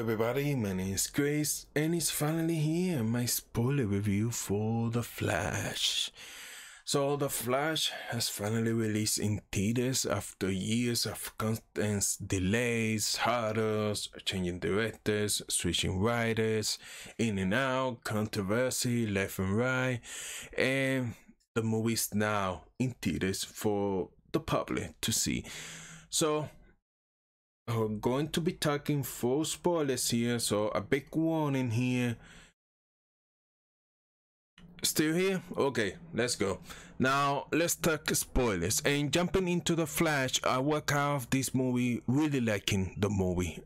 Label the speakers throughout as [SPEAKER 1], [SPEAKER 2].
[SPEAKER 1] everybody, my name is Grace and it's finally here, my spoiler review for The Flash. So The Flash has finally released in theaters after years of constant delays, hurdles, changing directors, switching writers, in and out, controversy left and right, and the movie is now in theaters for the public to see. So we're going to be talking full spoilers here, so a big warning here. Still here? Okay, let's go. Now let's talk spoilers. And jumping into The Flash, I walk out of this movie really liking the movie.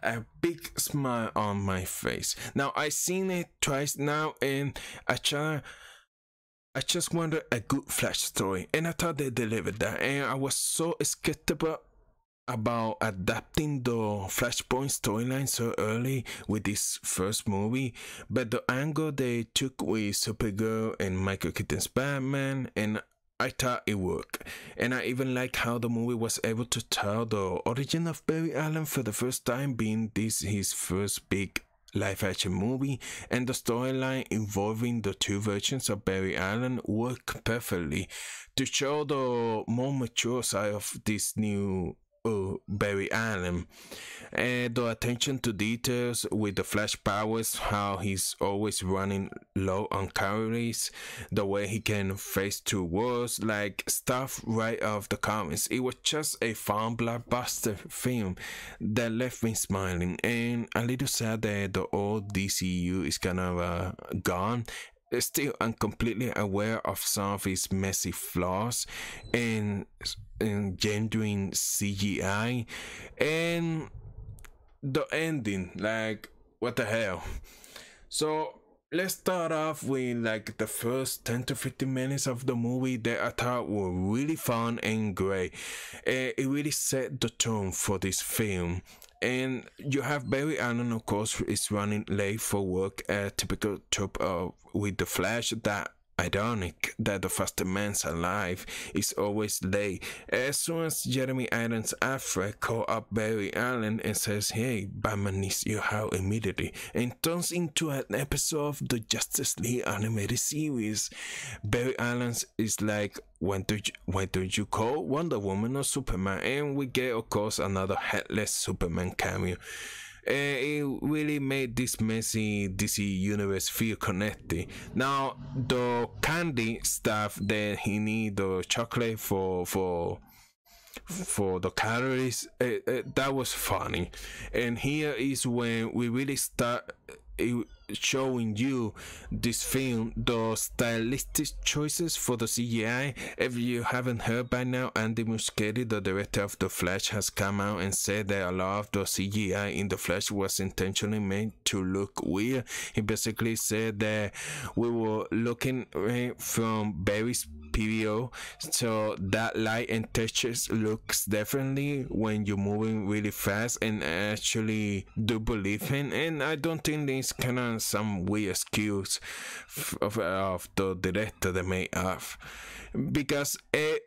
[SPEAKER 1] A big smile on my face. Now I've seen it twice now, and I just wanted a good Flash story, and I thought they delivered that. And I was so skeptical about adapting the Flashpoint storyline so early with this first movie, but the angle they took with Supergirl and Michael Keaton's Batman, and I thought it worked. And I even like how the movie was able to tell the origin of Barry Allen for the first time, being this his first big live action movie, and the storyline involving the two versions of Barry Allen worked perfectly to show the more mature side of this new Barry Allen, and the attention to details with the Flash powers, how he's always running low on calories, the way he can face two worlds, like stuff right off the comics. It was just a fun blockbuster film that left me smiling, and a little sad that the old DCU is kind of gone. Still, I'm completely aware of some of its messy flaws and genuine CGI, and the ending, like, what the hell. So let's start off with like the first 10 to 15 minutes of the movie that I thought were really fun and great. It really set the tone for this film. And you have Barry Allen, of course, is running late for work, a typical trope with the Flash. That ironic that the fastest man's alive is always late. As soon as Jeremy Irons' Alfred calls up Barry Allen and says, "Hey, Batman needs your help immediately," and turns into an episode of the Justice League animated series. Barry Allen is like, why don't you call Wonder Woman or Superman? And we get, of course, another headless Superman cameo. It really made this messy DC universe feel connected. Now the candy stuff that he need, the chocolate for the calories, that was funny. And here is when we really start showing you this film, the stylistic choices for the CGI. If you haven't heard by now, Andy Muschietti, the director of The Flash, has come out and said that a lot of the CGI in The Flash was intentionally made to look weird. He basically said that we were looking from Barry's PVO, so that light and textures looks differently when you're moving really fast, and I actually do believe him. And I don't think there's kind of some weird excuse of the director they made up, because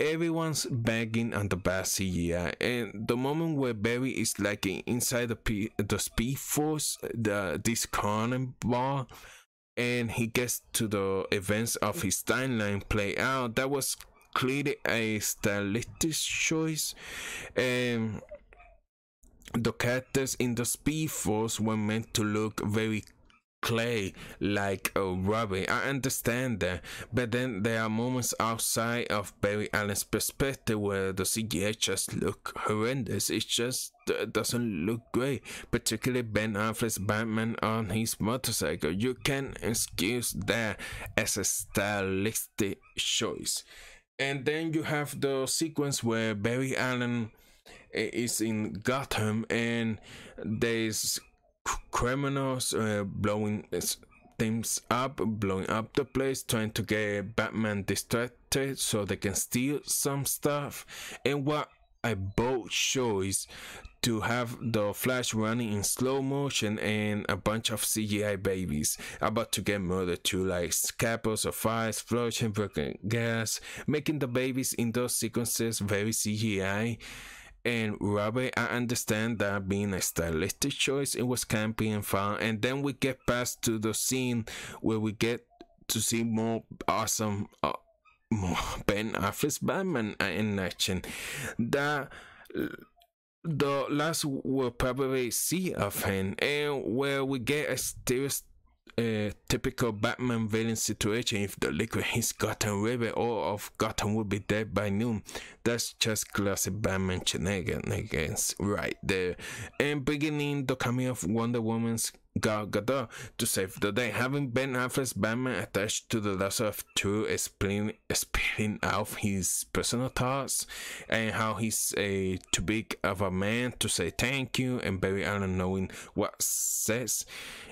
[SPEAKER 1] everyone's bagging on the bad CGI. And the moment where Barry is like inside the Speed Force, this cannonball, and he gets to the events of his timeline play out, that was clearly a stylistic choice. And the characters in the Speed Force were meant to look very clay, like a rubber. I understand that, but then there are moments outside of Barry Allen's perspective where the CGI just look horrendous. It just doesn't look great, particularly Ben Affleck's Batman on his motorcycle. You can excuse that as a stylistic choice. And then you have the sequence where Barry Allen is in Gotham, and there's criminals blowing things up, blowing up the place, trying to get Batman distracted so they can steal some stuff. And what a bold choice to have the Flash running in slow motion and a bunch of CGI babies about to get murdered too, like scalpels of fire, explosion, broken gas, making the babies in those sequences very CGI. and Robert, I understand that being a stylistic choice, it was campy and fun. And then we get past to the scene where we get to see more awesome more Ben Affleck's Batman in action. That the last we'll probably see of him, and where we get a typical Batman villain situation. If the liquid hits Gotham River, all of Gotham will be dead by noon. That's just classic Batman shenanigans right there. And beginning the cameo of Wonder Woman's Gal Gadot to save the day, having Ben Affleck's Batman attached to the lesser of two, spilling out his personal thoughts and how he's too big of a man to say thank you, and Barry Allen knowing what says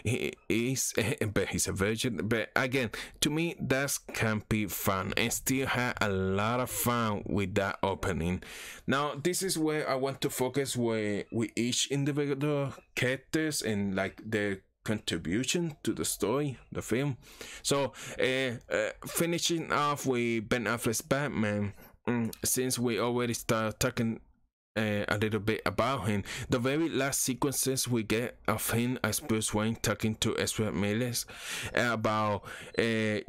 [SPEAKER 1] he is, but he's a virgin. But again, to me, that's campy fun, and still had a lot of fun with that opening. Now, this is where I want to focus with each individual characters and like their contribution to the story, the film. So finishing off with Ben Affleck's Batman, since we already started talking a little bit about him, the very last sequences we get of him as Bruce Wayne talking to Ezra Miller about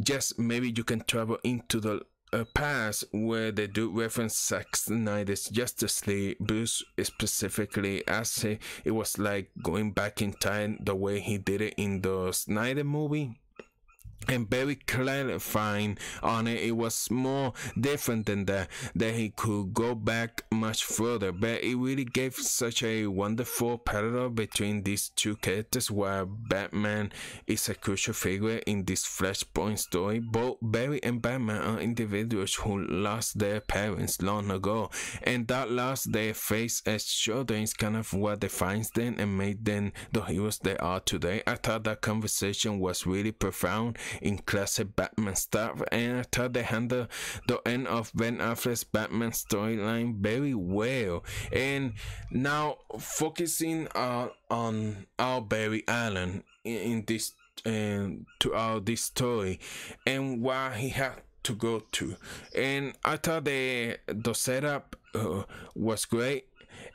[SPEAKER 1] just maybe you can travel into the past, where they do reference Zack Snyder's Justice League. Bruce specifically as it was like going back in time the way he did it in the Snyder movie, and very clarifying on it. It was more different than that he could go back much further, but it really gave such a wonderful parallel between these two characters, where Batman is a crucial figure in this Flashpoint story. Both Barry and Batman are individuals who lost their parents long ago, and that loss they face as children is kind of what defines them and made them the heroes they are today. I thought that conversation was really profound in classic Batman stuff, and I thought they handled the end of Ben Affleck's Batman storyline very well. And now focusing on our Barry Allen in this throughout this story and what he had to go to, and I thought the setup was great.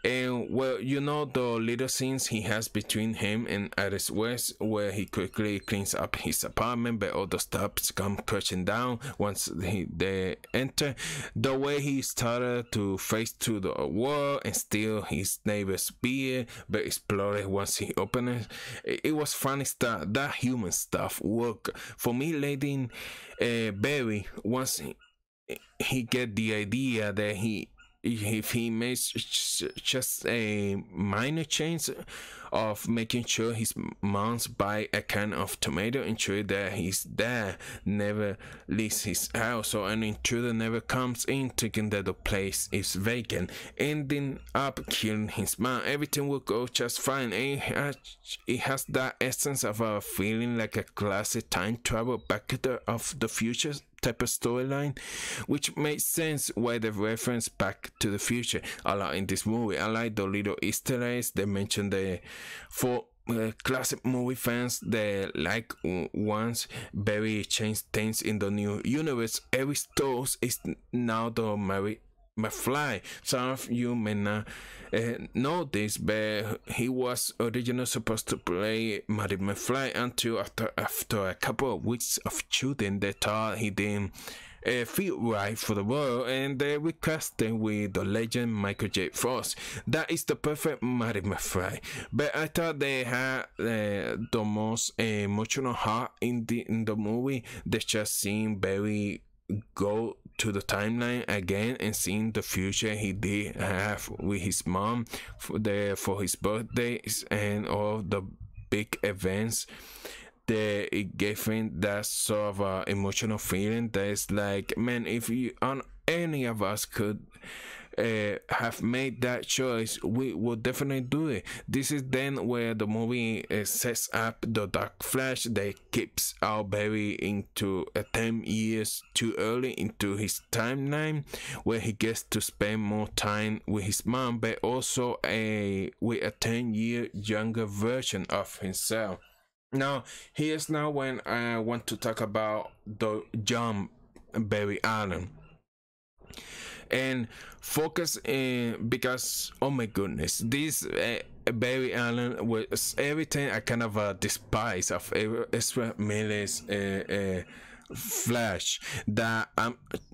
[SPEAKER 1] And well, you know, the little scenes he has between him and Iris West, where he quickly cleans up his apartment, but all the stuff come crashing down once they enter. The way he started to face to the wall and steal his neighbor's beer, but exploded once he opened it. It was funny stuff. That human stuff worked for me. Letting Barry, once he get the idea that if he makes just a minor change of making sure his mom's buy a can of tomato, ensure that his dad never leaves his house, so an intruder never comes in, thinking that the place is vacant, ending up killing his mom, everything will go just fine. And it has that essence of a feeling like a classic time travel Back to the Future type of storyline, which makes sense why they reference Back to the Future a lot in this movie. I like the little Easter eggs they mentioned for classic movie fans. They like once Barry changed things in the new universe, every store is now the Mary McFly. Some of you may not know this, but he was originally supposed to play Marty McFly until after a couple of weeks of shooting, they thought he didn't feel right for the role, and they recast him with the legend Michael J. Fox. That is the perfect Marty McFly. But I thought they had the most emotional heart in the movie. They just seeing Barry go to the timeline again and seeing the future he did have with his mom for his birthdays and all the big events, that it gave him that sort of emotional feeling that is like, man, if any of us could have made that choice, we would definitely do it. This is then where the movie sets up the Dark Flash that keeps our Barry into 10 years too early into his timeline, where he gets to spend more time with his mom, but also with a 10-year younger version of himself. Now, here's now when I want to talk about the young Barry Allen. and focus because oh my goodness, this Barry Allen was everything I kind of despise of Ezra Miller's Flash, that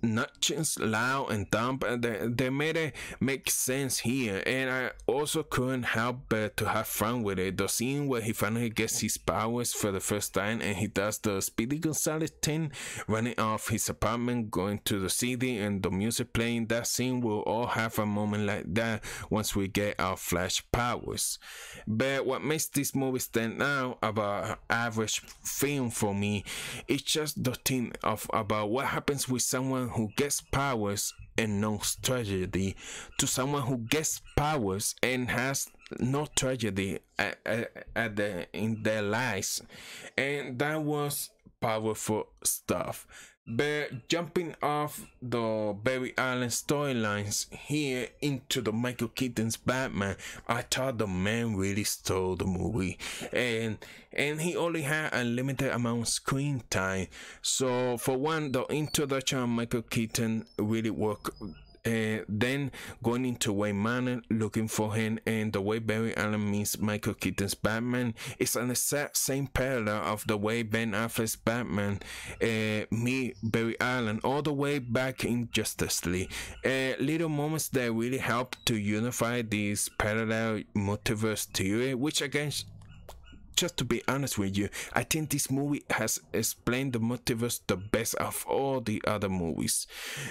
[SPEAKER 1] not just loud and dumb, but they made it make sense here, and I also couldn't help but to have fun with it. The scene where he finally gets his powers for the first time and he does the Speedy Gonzales thing, running off his apartment, going to the city, and the music playing. That scene will all have a moment like that once we get our Flash powers. But what makes this movie stand out about an average film for me is just the thing of about what happens with someone who gets powers and knows tragedy to someone who gets powers and has no tragedy in their lives, and that was powerful stuff. But jumping off the Barry Allen storylines here into the Michael Keaton's Batman, I thought the man really stole the movie, and he only had a limited amount of screen time. So for one, the introduction of Michael Keaton really worked. Then going into Wayne Manor looking for him, and the way Barry Allen meets Michael Keaton's Batman is an exact same parallel of the way Ben Affleck's Batman meet Barry Allen all the way back in Justice League. Little moments that really help to unify this parallel multiverse theory, which again, just to be honest with you, I think this movie has explained the multiverse the best of all the other movies.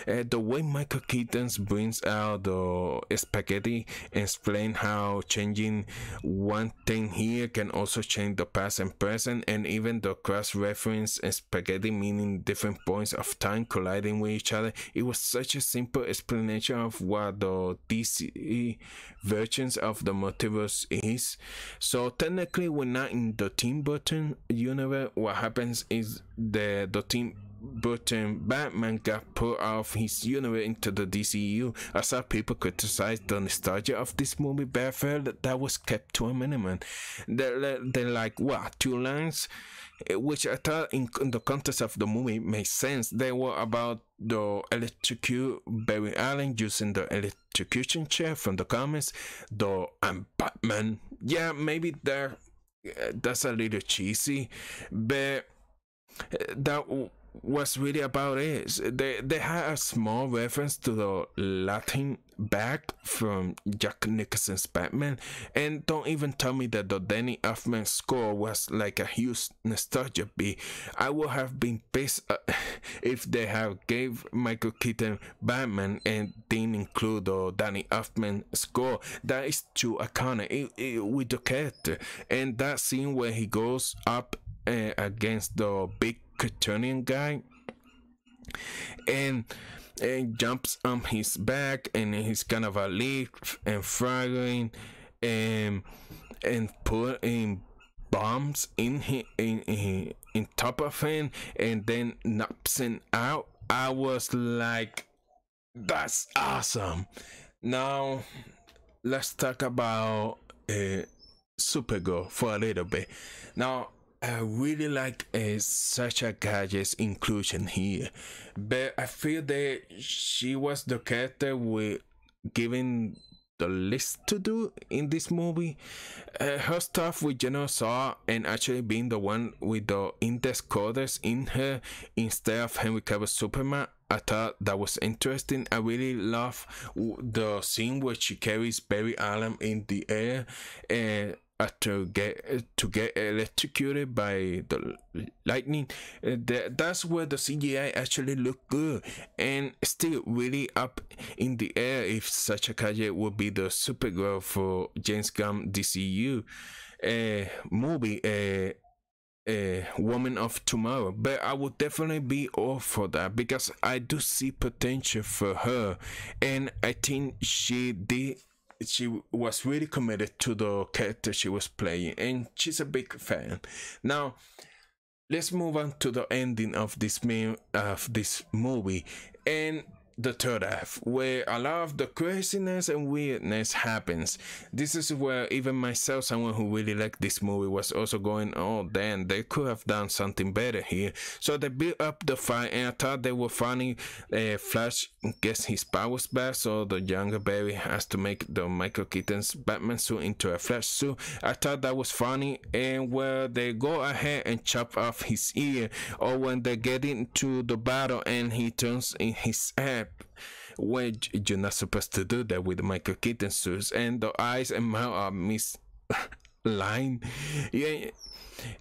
[SPEAKER 1] The way Michael Keaton brings out the spaghetti and explain how changing one thing here can also change the past and present, and even the cross-reference spaghetti meaning different points of time colliding with each other. It was such a simple explanation of what the DC versions of the multiverse is. So technically we're not in the Tim Burton universe. What happens is the Tim Burton Batman got put out of his universe into the DCU. I saw people criticize the nostalgia of this movie, but I felt that was kept to a minimum. They're like, what, 2 lines? Which I thought in the context of the movie made sense. They were about the electrocute Barry Allen using the electrocution chair from the comics. The I'm Batman. Yeah, maybe that's a little cheesy, but that was really about it. They had a small reference to the Latin bag from Jack Nicholson's Batman, and don't even tell me that the Danny Elfman score was like a huge nostalgia beat. I would have been pissed if they have gave Michael Keaton Batman and didn't include the Danny Elfman score. That is too iconic with the character, and that scene where he goes up against the big Kryptonian guy and jumps on his back, and he's kind of a leaf and fragging and putting bombs in top of him and then knocks him out. I was like, that's awesome. Now let's talk about Supergirl for a little bit. Now I really like Sasha Gadget's inclusion here, but I feel that she was the character with given the least to do in this movie. Her stuff with General Saw and actually being the one with the index coders in her instead of Henry Cavill's Superman, I thought that was interesting. I really love the scene where she carries Barry Allen in the air and to get electrocuted by the lightning. That's where the CGI actually looked good and still really up in the air if Sasha Calle would be the Supergirl for James Gunn DCU movie, Woman of Tomorrow. But I would definitely be all for that because I do see potential for her, and I think she was really committed to the character she was playing, and she's a big fan. Now let's move on to the ending of this movie, and the third act, where a lot of the craziness and weirdness happens. This is where even myself, someone who really liked this movie, was also going, oh damn, they could have done something better here. So they built up the fight, and I thought they were funny. Flash gets his powers back, so the younger Barry has to make the Michael Keaton's Batman suit into a Flash suit. I thought that was funny, and where they go ahead and chop off his ear, or when they get into the battle and he turns in his head, where you're not supposed to do that with the Michael Keaton suits, and the eyes and mouth are misaligned. Yeah,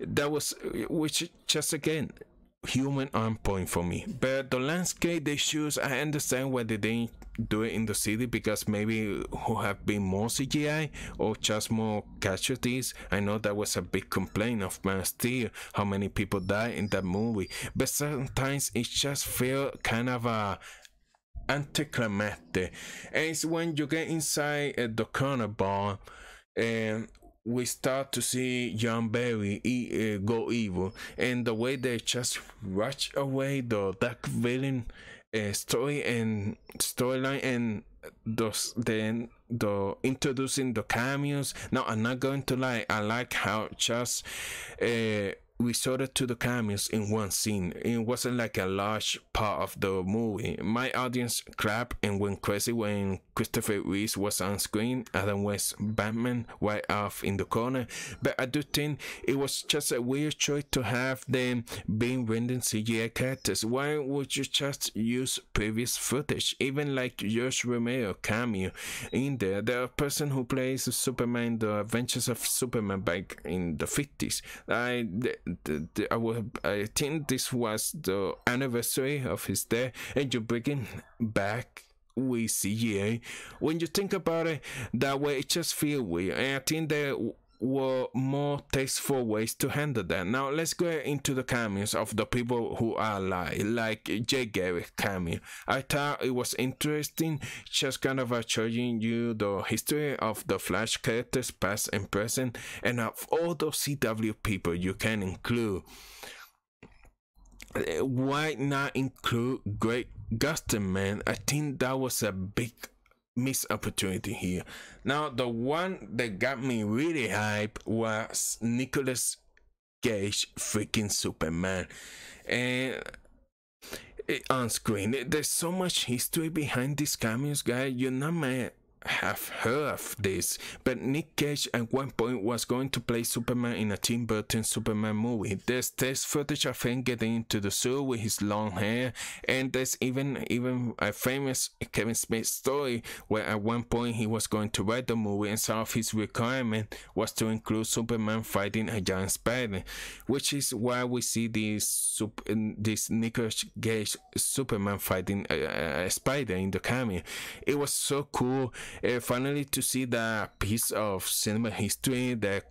[SPEAKER 1] that was, which just again, human on point for me. But the landscape they choose, I understand why they didn't do it in the city, because maybe who have been more CGI or just more casualties. I know that was a big complaint of Man of Steel, how many people die in that movie, but sometimes it just feel kind of a anticlimactic. And it's when you get inside the corner bar and we start to see John Barry go evil, and the way they just rush away the dark villain storyline, and then the introducing the cameos. Now, I'm not going to lie, I like how just resorted to the cameos in one scene. It wasn't like a large part of the movie. My audience clapped and went crazy when Christopher Reeve was on screen, Adam West Batman right off in the corner, but I do think it was just a weird choice to have them being rendered CGI characters. Why would you just use previous footage? Even like George Romero cameo in there, the person who plays Superman, the Adventures of Superman back in the 50s. I think this was the anniversary of his death, and you bring him back with CGI. When you think about it that way, it just feels weird, and I think there were more tasteful ways to handle that. Now let's go into the cameos of the people who are alive, like Jay Garrick cameo. I thought it was interesting, just kind of showing you the history of the Flash characters past and present, and of all those CW people you can include. Why not include Greg Gustin, man? I think that was a big missed opportunity here. Now, the one that got me really hyped was Nicolas Cage freaking Superman. And on screen, there's so much history behind these cameos, guys. You not may have heard of this, but Nick Cage at one point was going to play Superman in a Tim Burton Superman movie. There's test footage of him getting into the suit with his long hair, and there's even a famous Kevin Smith story where at one point he was going to write the movie, and some of his requirement was to include Superman fighting a giant spider, which is why we see this Nicolas Cage Superman fighting a spider in the cameo. It was so cool. Finally to see that piece of cinema history that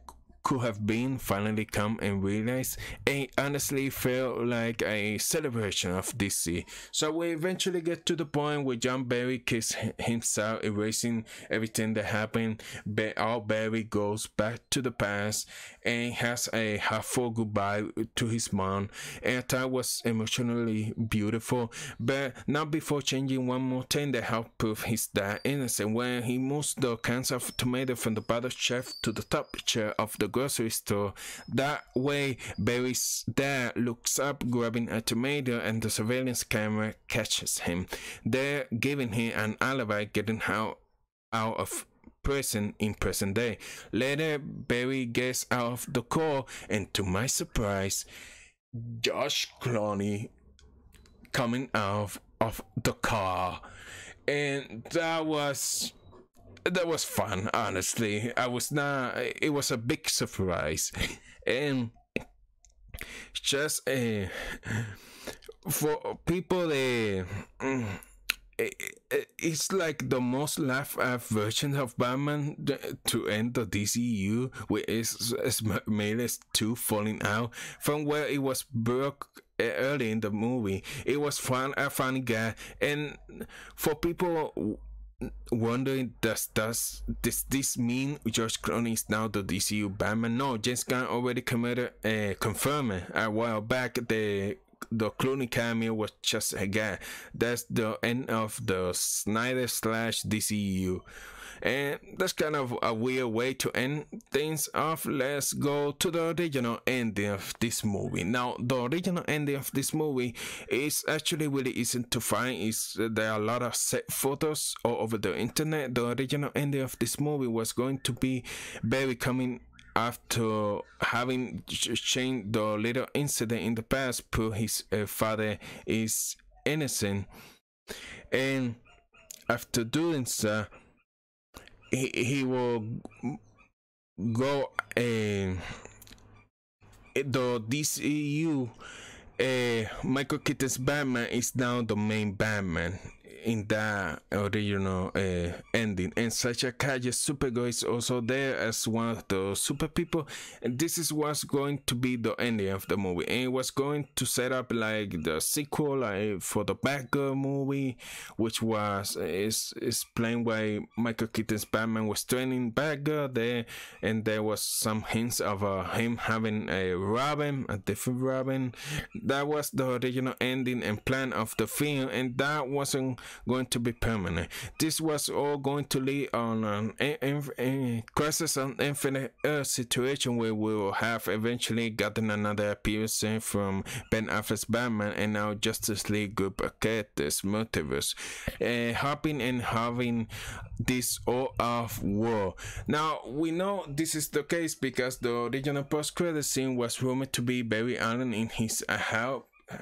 [SPEAKER 1] could have been finally come and realized, and honestly felt like a celebration of DC. So we eventually get to the point where John Barry kicks himself, erasing everything that happened, but all Barry goes back to the past and has a heartful goodbye to his mom, and I thought it was emotionally beautiful, but not before changing one more thing that helped prove his dad innocent when he moves the cans of tomato from the bottom shelf to the top chair of the grocery store. That way Barry's dad looks up, grabbing a tomato, and the surveillance camera catches him. They're giving him an alibi, getting out of prison in present day. Later Barry gets out of the car, and to my surprise, Josh Clooney coming out of the car, and that was fun. Honestly, it was a big surprise. And just for people, it's like the most laughed at version of Batman to end the DCU, with Ismail's 2 falling out from where it was broke early in the movie. It was a funny guy, and for people wondering, does this mean George Clooney is now the DCU Batman? No, James Gunn already confirmed a while back the the Clooney cameo was just again. That's the end of the Snyder slash DCU. And that's kind of a weird way to end things off. Let's go to the original ending of this movie. Now, the original ending of this movie is actually really easy to find. There are a lot of set photos all over the internet. The original ending of this movie was going to be Barry coming after having changed the little incident in the past, prove his father is innocent. And after doing so, he will go the DCU. Michael Keaton's Batman is now the main Batman in that original ending, and Sasha Calle's Supergirl is also there as one of the super people. And this is what's going to be the ending of the movie, and it was going to set up like the sequel, like for the Batgirl movie, which was is explained why Michael Keaton's Batman was training Batgirl there, and there was some hints of him having a Robin, a different Robin. That was the original ending and plan of the film, and that wasn't going to be permanent. This was all going to lead on a Crisis on Infinite Earth situation, where we will have eventually gotten another appearance from Ben Affleck's Batman and now Justice League group of characters, multiverse, hopping and having this all of war. Now we know this is the case because the original post-credit scene was rumored to be Barry Allen in his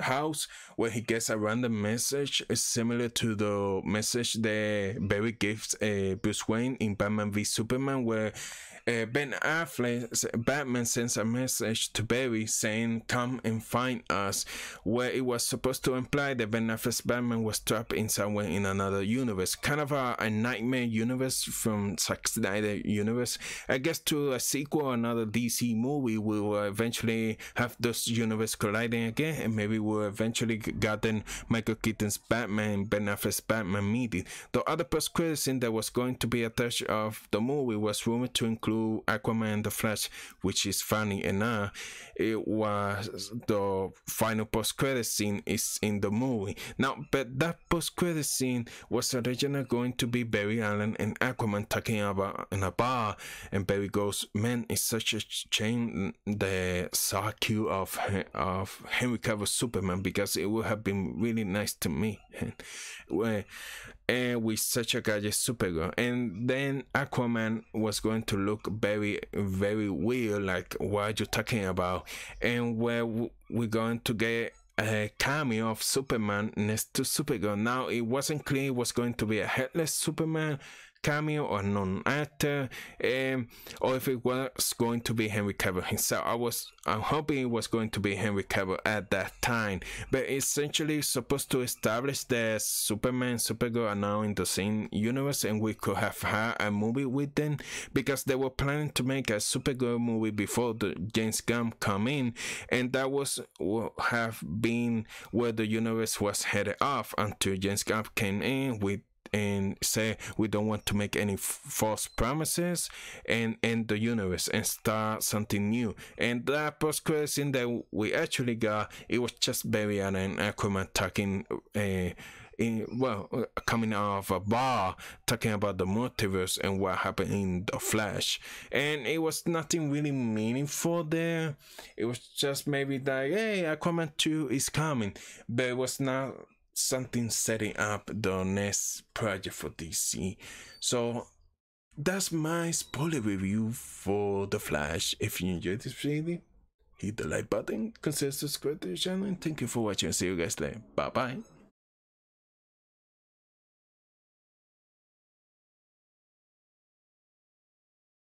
[SPEAKER 1] house, where he gets a random message similar to the message that Barry gives Bruce Wayne in Batman v Superman, where Ben Affleck's Batman sends a message to Barry saying, "Come and find us," where it was supposed to imply that Ben Affleck's Batman was trapped in somewhere in another universe, kind of a nightmare universe from Zack Snyder universe. I guess to a sequel, another DC movie, we will eventually have those universe colliding again, and maybe we'll eventually gotten Michael Keaton's Batman and Ben Affleck's Batman meeting. The other post-credit scene that was going to be attached of the movie was rumored to include Aquaman and the Flash, which is funny enough. It was the final post-credit scene is in the movie now, but that post-credit scene was originally going to be Barry Allen and Aquaman talking about in a bar, and Barry goes, "Man, it's such a shame the saw cue of Henry Cavill's Superman, because it would have been really nice to me." And with such a guy as Supergirl, and then Aquaman was going to look very, very weird, like, what are you talking about? And where we're going to get a cameo of Superman next to Supergirl. Now it wasn't clear it was going to be a headless Superman cameo or non-actor, or if it was going to be Henry Cavill himself. I'm hoping it was going to be Henry Cavill at that time, but essentially supposed to establish that Superman and Supergirl are now in the same universe, and we could have had a movie with them, because they were planning to make a Supergirl movie before the James Gunn come in, and that was have been where the universe was headed off until James Gunn came in with and say, "We don't want to make any false promises and end the universe and start something new." And that post-credit scene that we actually got, it was just Barry Allen and Aquaman talking, coming out of a bar, talking about the multiverse and what happened in the Flash. And it was nothing really meaningful there. It was just maybe like, "Hey, Aquaman 2 is coming," but it was not something setting up the next project for DC. So that's my spoiler review for The Flash. If you enjoyed this video, hit the like button, consider subscribing to the channel, and thank you for watching. See you guys later. Bye bye.